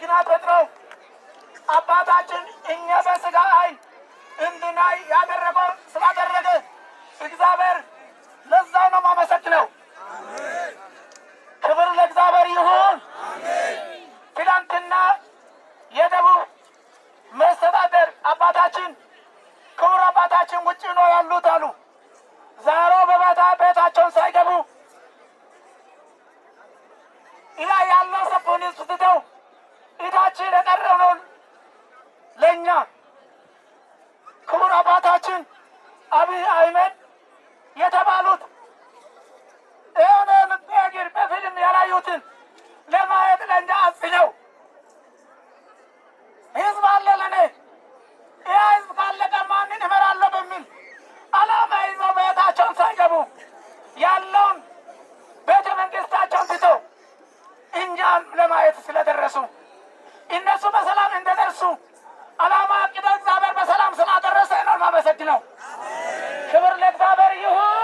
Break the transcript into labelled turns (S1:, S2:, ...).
S1: ምክንያት ፈጥረው አባታችን እኛ በስጋ ዓይን እንድናይ ያደረገው ስላደረገ እግዚአብሔር ለዛው ነው የማመሰግነው። ክብር ለእግዚአብሔር ይሁን። ትናንትና የደቡብ መስተዳደር አባታችን ክቡር አባታችን ውጭ ነው ያሉት አሉ። ዛሬ ቤታቸውን ሳይገቡ ኢላ ያለው ሰፖን ስትተው ኢታችን የቀረው ለእኛ ክቡር አባታችን አብይ አህመድ የተባሉት ይህንን በእግር በፊልም ያላዩትን ለማየት ለእኛ አስነው ህዝብ አለ ለኔ ይህ ህዝብ ካለቀ ማንን እመራለሁ በሚል ዓላማ ይዘው ቤታቸውን ሳይገቡ ያለውን ቤተ መንግስታቸውን ትተው እኛም ለማየት ስለደረሱ እነሱ በሰላም እንደደርሱ ዓላማ አቅደው እግዚአብሔር በሰላም ስላደረሰ ነው የማመሰግነው። ክብር ለእግዚአብሔር ይሁን።